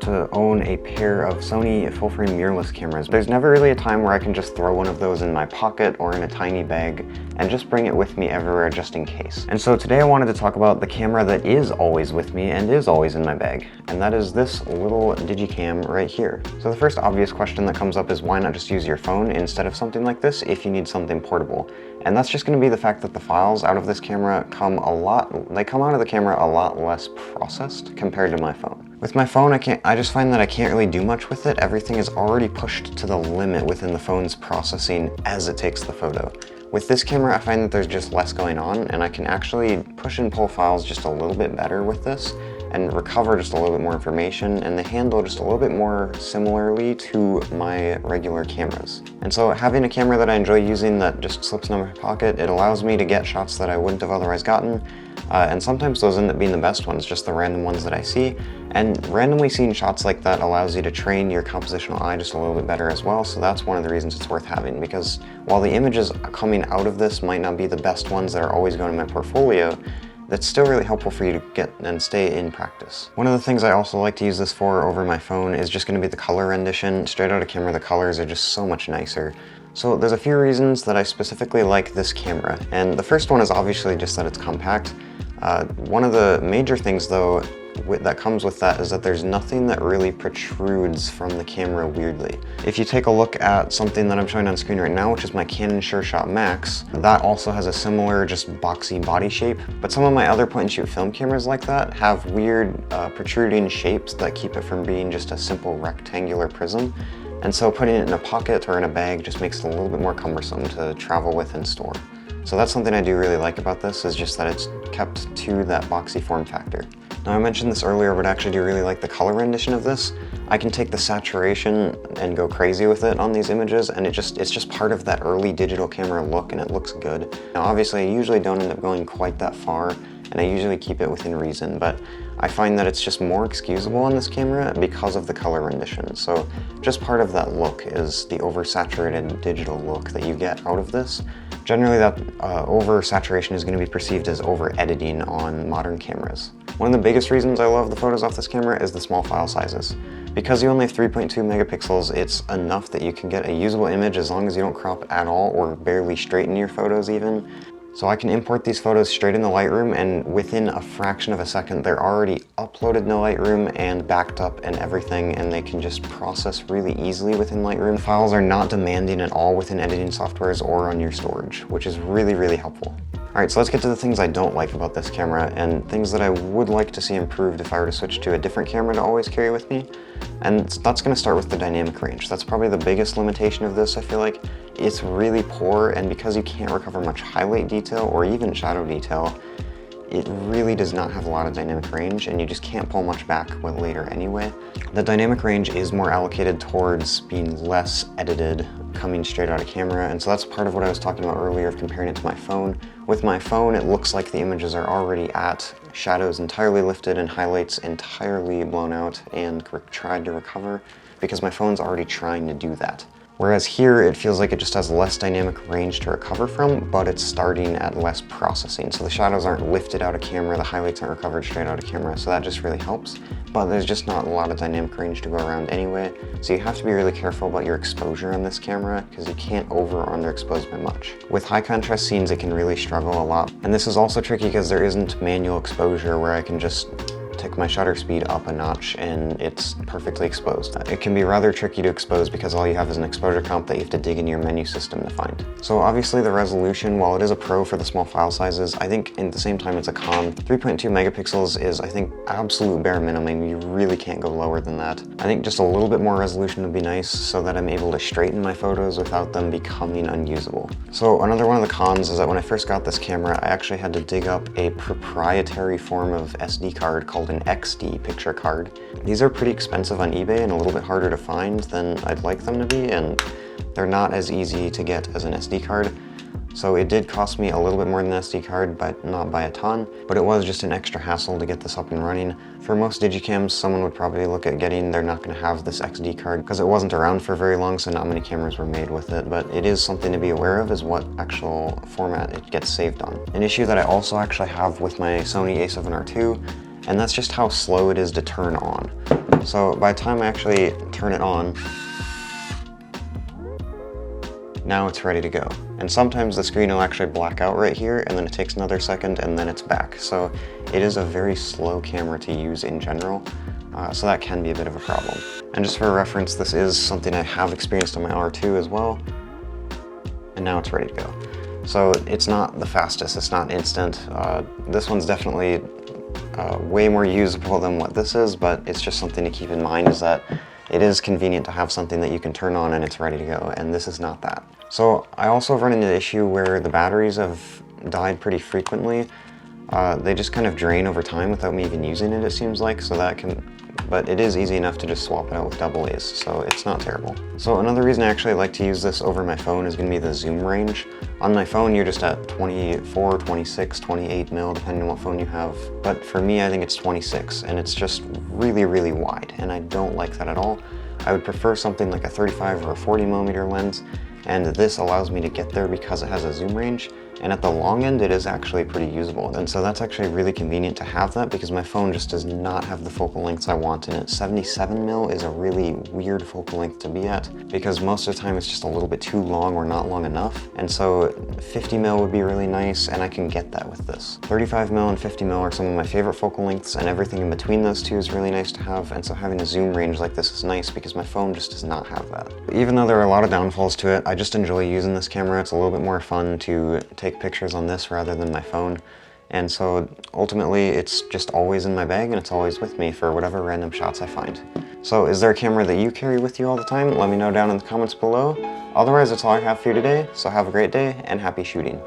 to own a pair of Sony full-frame mirrorless cameras. There's never really a time where I can just throw one of those in my pocket or in a tiny bag and just bring it with me everywhere just in case. And so today I wanted to talk about the camera that is always with me and is always in my bag, and that is this little Digicam right here. So the first obvious question that comes up is why not just use your phone instead of something like this if you need something portable? And that's just going to be the fact that the files out of this camera come out of the camera a lot less processed compared to my phone. With my phone, I just find that I can't really do much with it. Everything is already pushed to the limit within the phone's processing as it takes the photo. With this camera, I find that there's just less going on, and I can actually push and pull files just a little bit better with this and recover just a little bit more information, and they handle just a little bit more similarly to my regular cameras. And so having a camera that I enjoy using that just slips in my pocket, it allows me to get shots that I wouldn't have otherwise gotten, and sometimes those end up being the best ones, just the random ones that I see. And randomly seeing shots like that allows you to train your compositional eye just a little bit better as well, so that's one of the reasons it's worth having, because while the images coming out of this might not be the best ones that are always going in my portfolio, that's still really helpful for you to get and stay in practice. One of the things I also like to use this for over my phone is just going to be the color rendition. Straight out of camera, the colors are just so much nicer. So there's a few reasons that I specifically like this camera, and the first one is obviously just that it's compact. One of the major things though that comes with that is that there's nothing that really protrudes from the camera weirdly. If you take a look at something that I'm showing on screen right now, which is my Canon SureShot Max, that also has a similar just boxy body shape, but some of my other point and shoot film cameras like that have weird protruding shapes that keep it from being just a simple rectangular prism. And so putting it in a pocket or in a bag just makes it a little bit more cumbersome to travel with and store. So that's something I do really like about this, is just that it's kept to that boxy form factor. Now I mentioned this earlier, but I actually do really like the color rendition of this. I can take the saturation and go crazy with it on these images, and it's just part of that early digital camera look, and it looks good. Now obviously I usually don't end up going quite that far, and I usually keep it within reason, but I find that it's just more excusable on this camera because of the color rendition. So just part of that look is the oversaturated digital look that you get out of this. Generally that oversaturation is going to be perceived as over-editing on modern cameras. One of the biggest reasons I love the photos off this camera is the small file sizes. Because you only have 3.2 megapixels, it's enough that you can get a usable image as long as you don't crop at all or barely straighten your photos even. So I can import these photos straight into Lightroom, and within a fraction of a second they're already uploaded into Lightroom and backed up and everything, and they can just process really easily within Lightroom. The files are not demanding at all within editing softwares or on your storage, which is really, really helpful. Alright, so let's get to the things I don't like about this camera and things that I would like to see improved if I were to switch to a different camera to always carry with me. And that's going to start with the dynamic range. That's probably the biggest limitation of this, I feel like. It's really poor, and because you can't recover much highlight detail or even shadow detail, it really does not have a lot of dynamic range, and you just can't pull much back later anyway. The dynamic range is more allocated towards being less edited, coming straight out of camera, and so that's part of what I was talking about earlier of comparing it to my phone. With my phone, it looks like the images are already at shadows entirely lifted and highlights entirely blown out and tried to recover, because my phone's already trying to do that. Whereas here, it feels like it just has less dynamic range to recover from, but it's starting at less processing. So the shadows aren't lifted out of camera, the highlights aren't recovered straight out of camera, so that just really helps. But there's just not a lot of dynamic range to go around anyway, so you have to be really careful about your exposure on this camera, because you can't over or underexpose by much. With high contrast scenes, it can really struggle a lot. And this is also tricky because there isn't manual exposure where I can just take my shutter speed up a notch and it's perfectly exposed. It can be rather tricky to expose because all you have is an exposure comp that you have to dig in your menu system to find. So obviously the resolution, while it is a pro for the small file sizes, I think at the same time it's a con. 3.2 megapixels is, I think, absolute bare minimum. You really can't go lower than that. I think just a little bit more resolution would be nice so that I'm able to straighten my photos without them becoming unusable. So another one of the cons is that when I first got this camera, I actually had to dig up a proprietary form of SD card called an XD picture card. These are pretty expensive on eBay and a little bit harder to find than I'd like them to be, and they're not as easy to get as an SD card. So it did cost me a little bit more than an SD card, but not by a ton. But it was just an extra hassle to get this up and running. For most Digicams, someone would probably look at getting, they're not going to have this XD card because it wasn't around for very long, so not many cameras were made with it. But it is something to be aware of, is what actual format it gets saved on. An issue that I also actually have with my Sony a7R II, and that's just how slow it is to turn on. So by the time I actually turn it on, now it's ready to go. And sometimes the screen will actually black out right here, and then it takes another second, and then it's back. So it is a very slow camera to use in general, so that can be a bit of a problem. And just for reference, this is something I have experienced on my R2 as well, and now it's ready to go. So it's not the fastest, it's not instant. This one's definitely way more usable than what this is, but it's just something to keep in mind, is that it is convenient to have something that you can turn on and it's ready to go, and this is not that. So I also run into the issue where the batteries have died pretty frequently. They just kind of drain over time without me even using it, it seems like, so that can, but it is easy enough to just swap it out with AA's, so it's not terrible. So another reason I actually like to use this over my phone is going to be the zoom range. On my phone, you're just at 24, 26, 28 mil, depending on what phone you have. But for me, I think it's 26, and it's just really, really wide, and I don't like that at all. I would prefer something like a 35 or a 40 millimeter lens, and this allows me to get there because it has a zoom range. And at the long end, it is actually pretty usable. And so that's actually really convenient to have that, because my phone just does not have the focal lengths I want in it. 77 mil is a really weird focal length to be at, because most of the time it's just a little bit too long or not long enough. And so 50 mil would be really nice, and I can get that with this. 35 mil and 50 mil are some of my favorite focal lengths, and everything in between those two is really nice to have. And so having a zoom range like this is nice, because my phone just does not have that. Even though there are a lot of downfalls to it, I just enjoy using this camera. It's a little bit more fun to take pictures on this rather than my phone, and so ultimately it's just always in my bag, and it's always with me for whatever random shots I find. So is there a camera that you carry with you all the time? Let me know down in the comments below. Otherwise, that's all I have for you today, so have a great day and happy shooting.